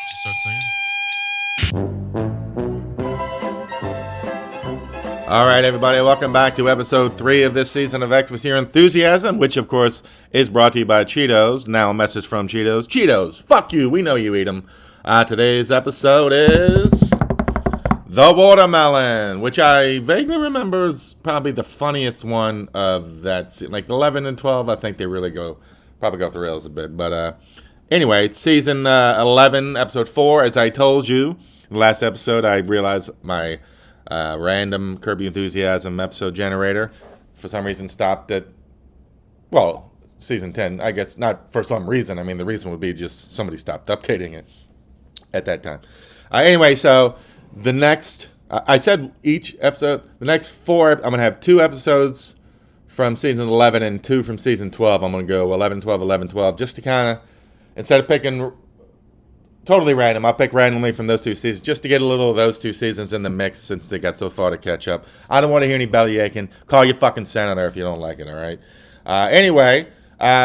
Just start singing. All right, everybody, welcome back to episode 3 of this season of XMAS Your Enthusiasm, which, of course, is brought to you by Cheetos. Now a message from Cheetos. Cheetos, fuck you, we know you eat them. Today's episode is The Watermelon, which I vaguely remember is probably the funniest one of that. Like 11 and 12, I think they really probably go off the rails a bit. But anyway, it's season 11, episode 4. As I told you in the last episode, I realized my random Curb Your Enthusiasm episode generator for some reason stopped at, well, season 10. I guess not for some reason. I mean, the reason would be just somebody stopped updating it at that time. Anyway, so the next, I said each episode, the next 4, I'm going to have 2 episodes from season 11 and 2 from season 12. I'm going to go 11, 12, 11, 12, just to kind of, instead of picking totally random, I'll pick randomly from those 2 seasons, just to get a little of those 2 seasons in the mix since they got so far to catch up. I don't want to hear any belly aching. Call your fucking senator if you don't like it, all right? Anyway,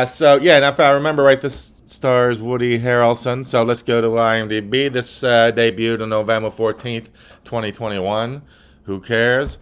so yeah, and if I remember right, this stars Woody Harrelson. So let's go to IMDb. This debuted on November 14th, 2021. Who cares?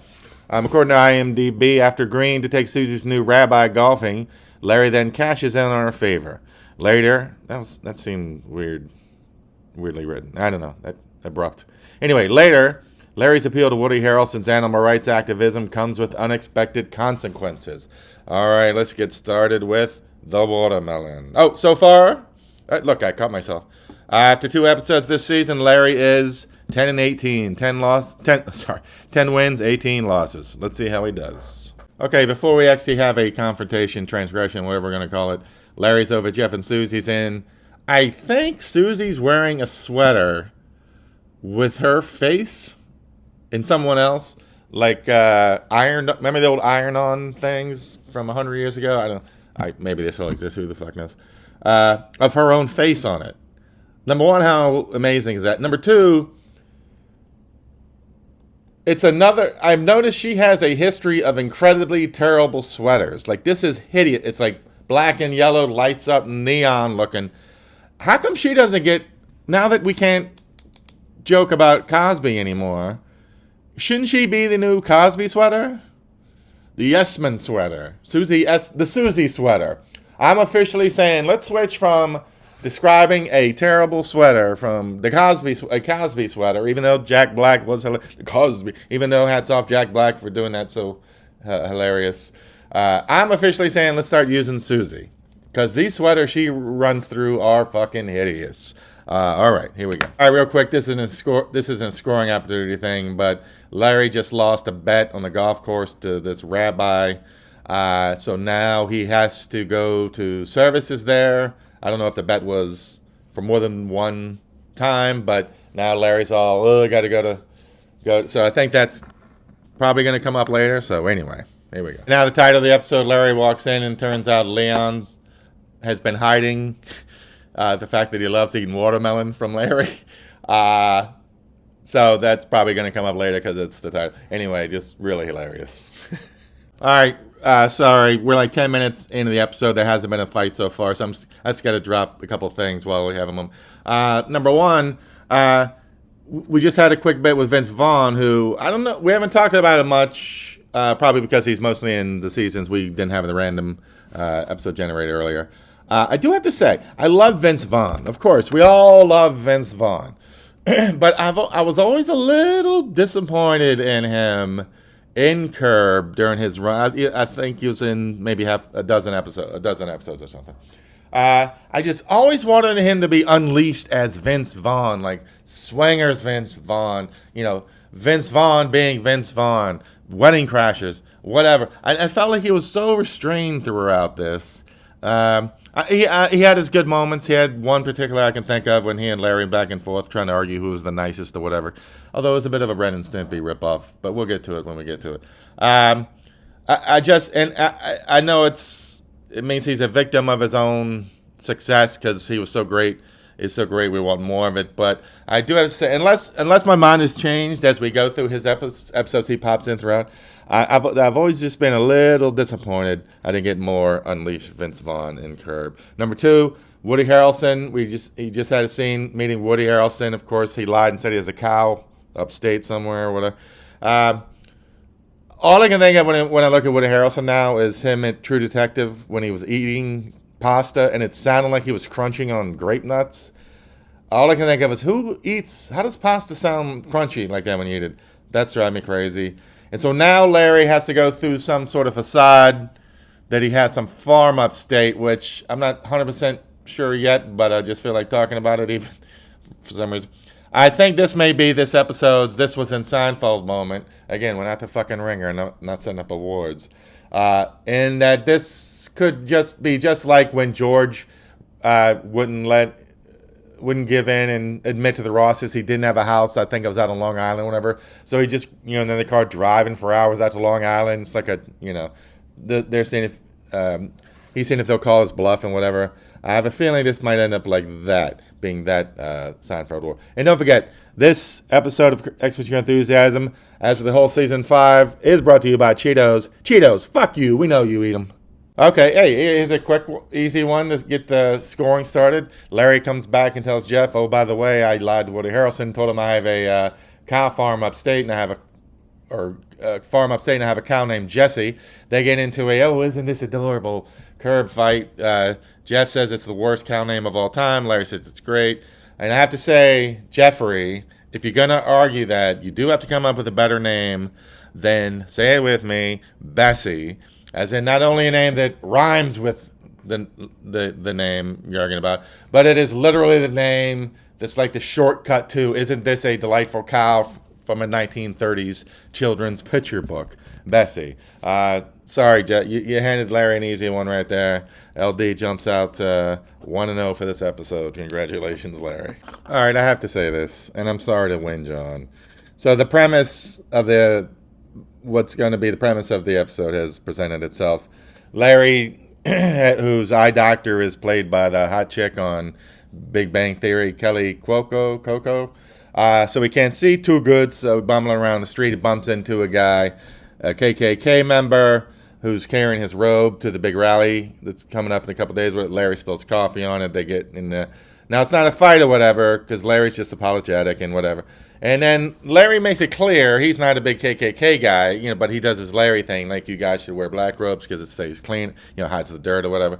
According to IMDb, after agreeing to take Susie's new rabbi golfing, Larry then cashes in on her favor. Later, that seemed weirdly written. I don't know. That abrupt. Anyway, later, Larry's appeal to Woody Harrelson's animal rights activism comes with unexpected consequences. All right, let's get started with The Watermelon. Oh, so far, look, I caught myself. After 2 episodes this season, Larry is 10 and 18. 10 wins, 18 losses. Let's see how he does. Okay, before we actually have a confrontation, transgression, whatever we're going to call it, Larry's over Jeff and Susie's in. I think Susie's wearing a sweater with her face and someone else, like ironed. Remember the old iron-on things from 100 years ago? Maybe they still exist. Who the fuck knows? Of her own face on it. Number 1, how amazing is that? Number 2, it's another. I've noticed she has a history of incredibly terrible sweaters. Like, this is hideous. It's like black and yellow, lights up, neon looking. How come she doesn't get, now that we can't joke about Cosby anymore, shouldn't she be the new Cosby sweater? The Yes-Man sweater. The Susie sweater. I'm officially saying, let's switch from describing a terrible sweater from a Cosby sweater, even though Jack Black was Cosby, even though hats off Jack Black for doing that so hilarious. I'm officially saying, let's start using Susie. Because these sweaters she runs through are fucking hideous. All right, here we go. All right, real quick, this isn't a scoring opportunity thing, but Larry just lost a bet on the golf course to this rabbi. So now he has to go to services there. I don't know if the bet was for more than one time, but now Larry's all, got to go. So I think that's probably going to come up later. So anyway, here we go. Now the title of the episode, Larry walks in and turns out Leon has been hiding the fact that he loves eating watermelon from Larry. So that's probably going to come up later because it's the title. Anyway, just really hilarious. All right. Sorry, we're like 10 minutes into the episode. There hasn't been a fight so far, so I just got to drop a couple things while we have them. Number 1, we just had a quick bit with Vince Vaughn, who, I don't know, we haven't talked about it much, probably because he's mostly in the seasons we didn't have in the random episode generator earlier. I do have to say, I love Vince Vaughn. Of course, we all love Vince Vaughn. But I was always a little disappointed in him in Curb during his run. I think he was in maybe a dozen episodes or something. I just always wanted him to be unleashed as Vince Vaughn, like Swingers Vince Vaughn. You know, Vince Vaughn being Vince Vaughn, Wedding Crashers, whatever. I felt like he was so restrained throughout this. He had his good moments. He had one particular I can think of when he and Larry back and forth trying to argue who was the nicest or whatever. Although it was a bit of a Ren and Stimpy ripoff, but we'll get to it when we get to it. I know it means he's a victim of his own success because he was so great. It's so great. We want more of it. But I do have to say, unless my mind has changed as we go through his episodes he pops in throughout, I've always just been a little disappointed I didn't get more Unleashed Vince Vaughn in Curb. Number 2, Woody Harrelson, he just had a scene meeting Woody Harrelson. Of course, he lied and said he has a cow upstate somewhere or whatever. All I can think of when I look at Woody Harrelson now is him at True Detective when he was eating pasta and it sounded like he was crunching on grape nuts. All I can think of is how does pasta sound crunchy like that when you eat it? That's driving me crazy. And so now Larry has to go through some sort of facade that he has some farm upstate, which I'm not 100% sure yet, but I just feel like talking about it even for some reason. I think this may be this episode's This Was in Seinfeld moment. Again, we're not the fucking Ringer, not setting up awards. And that this could just be just like when George wouldn't give in and admit to the Rosses he didn't have a house. I think it was out on Long Island or whatever. So he just, in the car driving for hours out to Long Island. It's like they're saying he's saying if they'll call his bluff and whatever. I have a feeling this might end up like that, being that Seinfeld war. And don't forget, this episode of XMAS Enthusiasm, as for the whole season 5, is brought to you by Cheetos. Cheetos, fuck you. We know you eat them. Okay, hey, here's a quick, easy one to get the scoring started. Larry comes back and tells Jeff, oh, by the way, I lied to Woody Harrelson, told him I have a cow farm upstate, and I have farm upstate, and I have a cow named Jessie. They get into isn't this adorable curb fight. Jeff says it's the worst cow name of all time. Larry says it's great. And I have to say, Jeffrey, if you're going to argue that, you do have to come up with a better name than, say it with me, Bessie. As in not only a name that rhymes with the name you're arguing about, but it is literally the name that's like the shortcut to, isn't this a delightful cow from a 1930s children's picture book, Bessie. Sorry, you handed Larry an easy one right there. LD jumps out 1-0 for this episode. Congratulations, Larry. All right, I have to say this, and I'm sorry to whinge on. So the premise of what's going to be the premise of the episode has presented itself. Larry, whose eye doctor is played by the hot chick on Big Bang Theory, Kelly Coco. So he can't see too good, so bumbling around the street, he bumps into a guy, a KKK member, who's carrying his robe to the big rally that's coming up in a couple days where Larry spills coffee on it. They get in the... Now, it's not a fight or whatever, because Larry's just apologetic and whatever. And then Larry makes it clear he's not a big KKK guy, but he does his Larry thing, like you guys should wear black robes because it stays clean, hides the dirt or whatever.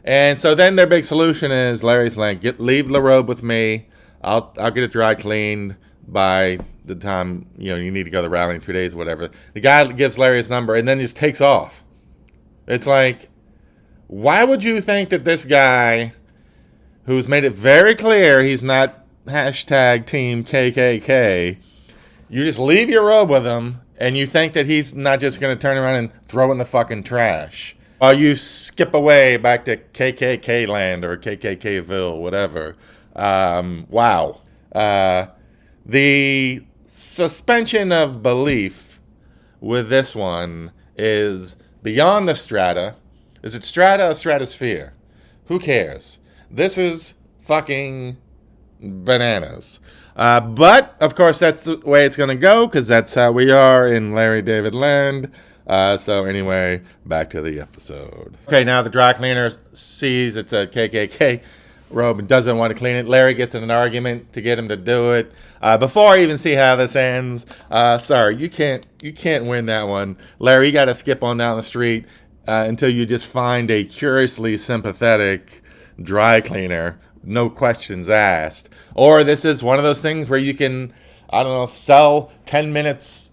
And so then their big solution is Larry's like, leave the robe with me. I'll get it dry cleaned by the time, you need to go to the rally in 2 days or whatever. The guy gives Larry his number and then just takes off. It's like, why would you think that this guy, who's made it very clear he's not hashtag team KKK, you just leave your robe with him and you think that he's not just going to turn around and throw it in the fucking trash while you skip away back to KKK land or KKKville, whatever. Wow. The suspension of belief with this one is beyond the strata. Is it strata or stratosphere? Who cares? This is fucking bananas. But, of course, that's the way it's going to go, because that's how we are in Larry David land. So, anyway, back to the episode. Okay, now the dry cleaner sees it's a KKK robe and doesn't want to clean it. Larry gets in an argument to get him to do it. Before I even see how this ends, sorry, you can't win that one. Larry, you got to skip on down the street until you just find a curiously sympathetic dry cleaner, no questions asked. Or this is one of those things where you can, sell 10 minutes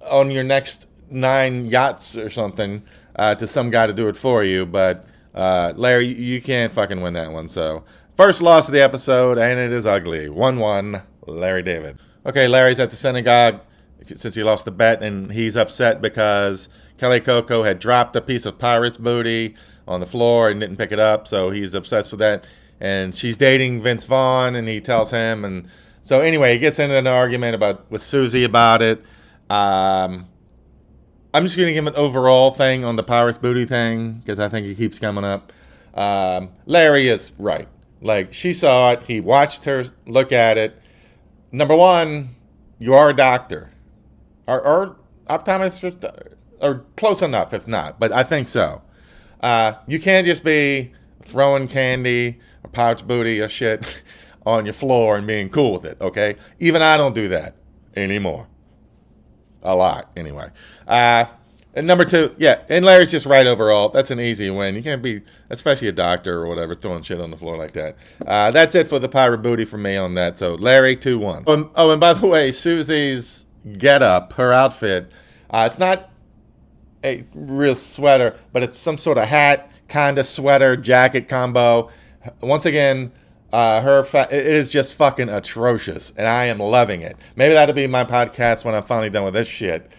on your next 9 yachts or something to some guy to do it for you. But Larry, you can't fucking win that one. So first loss of the episode, and it is ugly. 1-1, Larry David. Okay, Larry's at the synagogue since he lost the bet, and he's upset because Kelly Coco had dropped a piece of pirate's booty on the floor and didn't pick it up, so he's obsessed with that. And she's dating Vince Vaughn, and he tells him. And so anyway, he gets into an argument with Susie about it. I'm just going to give an overall thing on the pirate's booty thing, because I think it keeps coming up. Larry is right. Like, she saw it. He watched her look at it. Number one, you are a doctor. Or optometrist, or close enough, if not. But I think so. You can't just be throwing candy or pouch booty or shit on your floor and being cool with it, okay? Even I don't do that anymore. A lot, anyway. And number 2, yeah, and Larry's just right overall. That's an easy win. You can't be, especially a doctor or whatever, throwing shit on the floor like that. That's it for the pirate booty from me on that. So Larry, 2-1. Oh, and by the way, Susie's getup, her outfit, it's not a real sweater, but it's some sort of hat, kind of sweater, jacket combo. Once again, it is just fucking atrocious, and I am loving it. Maybe that'll be my podcast when I'm finally done with this shit.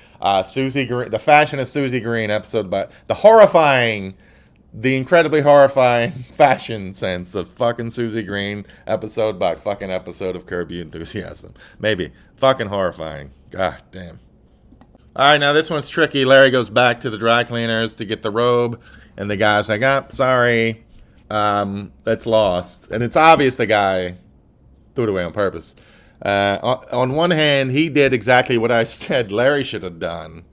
Susie Green, the fashion of Susie Green episode, but the incredibly horrifying fashion sense of fucking Susie Green episode by fucking episode of Curb Your Enthusiasm. Maybe. Fucking horrifying. God damn. Alright, now this one's tricky. Larry goes back to the dry cleaners to get the robe, and the guy's like, sorry, that's lost. And it's obvious the guy threw it away on purpose. On one hand, he did exactly what I said Larry should have done.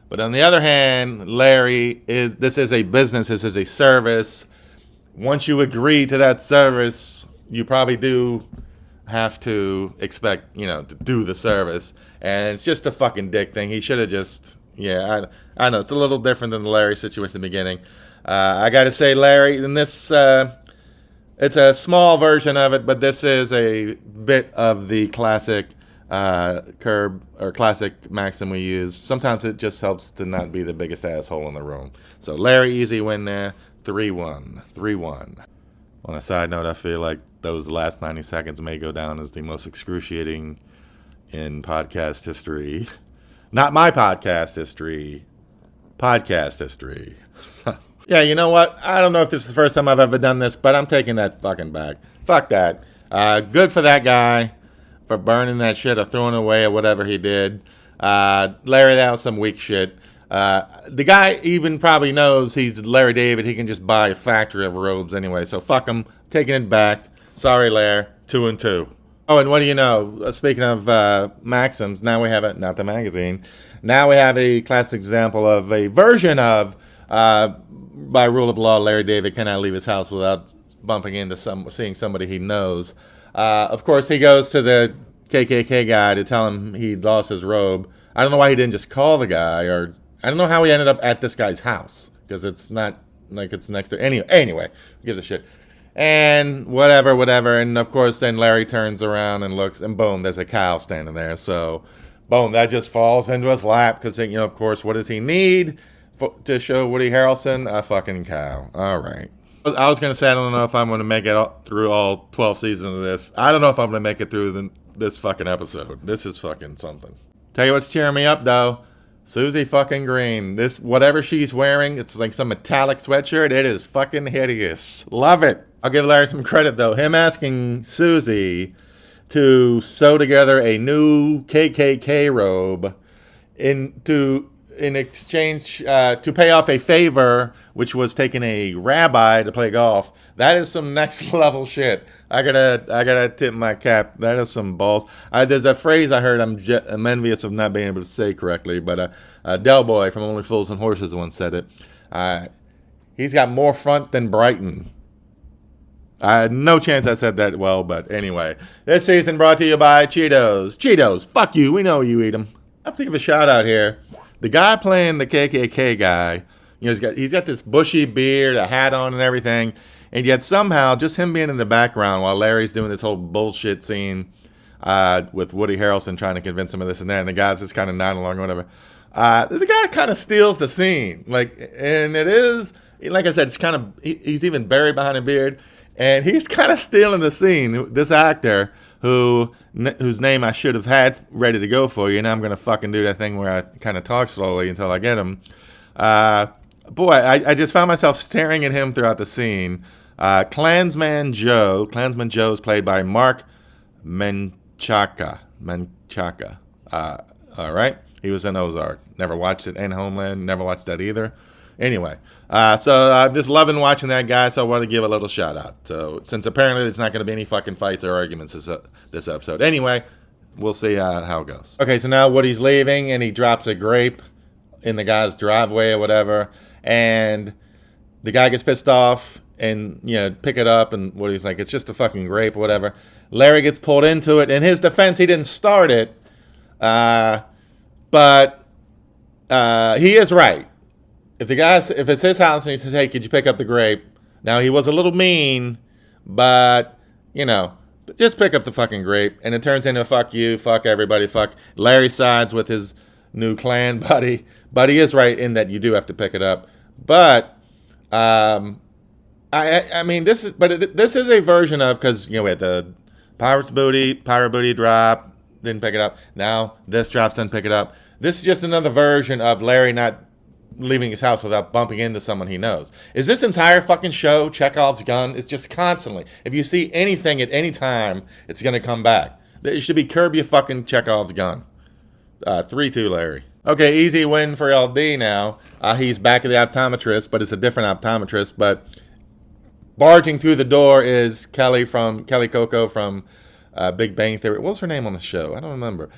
But on the other hand, this is a business, this is a service. Once you agree to that service, you probably do have to expect, to do the service. And it's just a fucking dick thing. He should have just, I know, it's a little different than the Larry situation in the beginning. I gotta say, Larry, in this, it's a small version of it, but this is a bit of the classic curb or classic maxim we use. Sometimes it just helps to not be the biggest asshole in the room. So Larry, easy win there. 3-1. 3-1. On a side note, I feel like those last 90 seconds may go down as the most excruciating in podcast history. Not my podcast history. Podcast history. Yeah, you know what? I don't know if this is the first time I've ever done this, but I'm taking that fucking back. Fuck that. Good for that guy for burning that shit or throwing it away or whatever he did. Larry, that was some weak shit. The guy even probably knows he's Larry David. He can just buy a factory of robes anyway. So fuck him. Taking it back. Sorry, Larry. 2-2. Oh, and what do you know? Speaking of maxims, now we have not the magazine. Now we have a classic example of a version of, by rule of law, Larry David cannot leave his house without bumping into seeing somebody he knows. Of course, he goes to the KKK guy to tell him he lost his robe. I don't know why he didn't just call the guy, or I don't know how he ended up at this guy's house, because it's not like it's next to anyway, who gives a shit. And whatever, and of course then Larry turns around and looks, and boom, there's a cow standing there. So boom, that just falls into his lap, because of course, what does he need to show Woody Harrelson? A fucking cow. All right. I was gonna say, I don't know if I'm gonna make it through all 12 seasons of this. I don't know if I'm gonna make it through this fucking episode. This is fucking something. Tell you what's cheering me up though, Susie fucking Green. This, whatever she's wearing, it's like some metallic sweatshirt. It is fucking hideous. Love it. I'll give Larry some credit though. Him asking Susie to sew together a new KKK robe in exchange to pay off a favor, which was taking a rabbi to play golf. That is some next level shit. I gotta tip my cap. That is some balls. There's a phrase I heard I'm envious of not being able to say correctly, but Del Boy from Only Fools and Horses once said it. He's got more front than Brighton. No chance I said that well, but anyway. This season brought to you by Cheetos. Cheetos, fuck you. We know you eat them. I have to give a shout out here. The guy playing the KKK guy, he's got this bushy beard, a hat on and everything, and yet somehow just him being in the background while Larry's doing this whole bullshit scene with Woody Harrelson trying to convince him of this and that, and the guy's just kind of nodding along or whatever. The guy kind of steals the scene. And it is, like I said, it's kind of, he's even buried behind a beard, and he's kind of stealing the scene. This actor whose name I should have had ready to go for you. Now I'm going to fucking do that thing where I kind of talk slowly until I get him. I just found myself staring at him throughout the scene. Klansman Joe is played by Mark Menchaca. All right. He was in Ozark. Never watched it. And Homeland. Never watched that either. Anyway, so I'm just loving watching that guy, so I want to give a little shout out. So since apparently there's not going to be any fucking fights or arguments this episode. Anyway, we'll see how it goes. Okay, so now Woody's leaving, and he drops a grape in the guy's driveway or whatever, and the guy gets pissed off, and pick it up, and Woody's like, it's just a fucking grape or whatever. Larry gets pulled into it. In his defense, he didn't start it, but he is right. If it's his house and he says, hey, could you pick up the grape? Now, he was a little mean, but just pick up the fucking grape. And it turns into fuck you, fuck everybody, fuck. Larry sides with his new clan buddy, but he is right in that you do have to pick it up. But I mean, this is a version of, because we had the pirate booty drop, didn't pick it up. Now this drops, didn't pick it up. This is just another version of Larry not leaving his house without bumping into someone he knows. Is this entire fucking show Chekhov's gun? It's just constantly. If you see anything at any time, it's gonna come back. It should be curb your fucking Chekhov's gun. 3-2 Larry. Okay, easy win for LD now. He's back at the optometrist, but it's a different optometrist. But barging through the door is Kelly Coco from Big Bang Theory. What was her name on the show? I don't remember.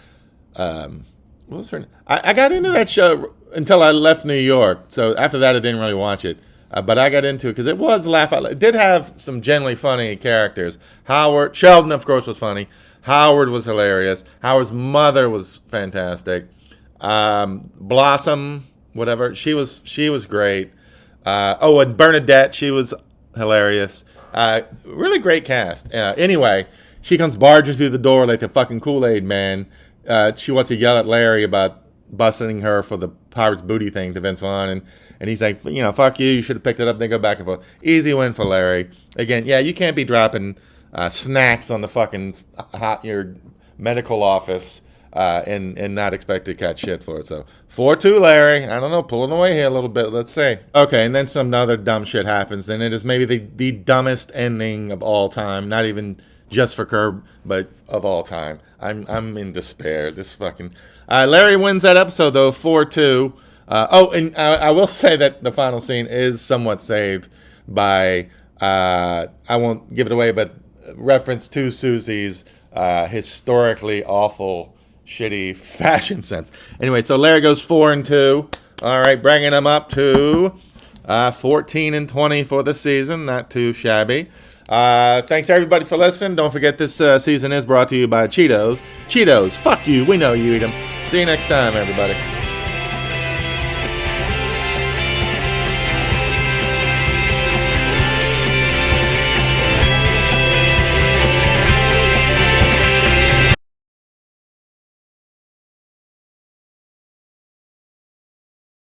What was her name? I got into that show until I left New York. So after that, I didn't really watch it. But I got into it because it was laugh out loud. It did have some genuinely funny characters. Sheldon, of course, was funny. Howard was hilarious. Howard's mother was fantastic. Blossom, whatever, she was great. And Bernadette, she was hilarious. Really great cast. Anyway, she comes barging through the door like the fucking Kool-Aid man. She wants to yell at Larry about busting her for the pirate's booty thing to Vince Vaughn, and he's like, fuck you should have picked it up, then go back and forth. Easy win for Larry. Again, you can't be dropping snacks on the fucking your medical office and not expect to catch shit for it. So 4-2 Larry. I don't know, pulling away here a little bit. Let's see. Okay, and then some other dumb shit happens. Then it is maybe the dumbest ending of all time. Not even just for Curb, but of all time. I'm in despair. This fucking Larry wins that episode though, 4-2. And I will say that the final scene is somewhat saved by I won't give it away, but reference to Susie's historically awful, shitty fashion sense. Anyway, so Larry goes 4-2. All right, bringing him up to 14-20 for the season. Not too shabby. Thanks everybody for listening. Don't forget this season is brought to you by Cheetos. Cheetos, fuck you. We know you eat them. See you next time, everybody.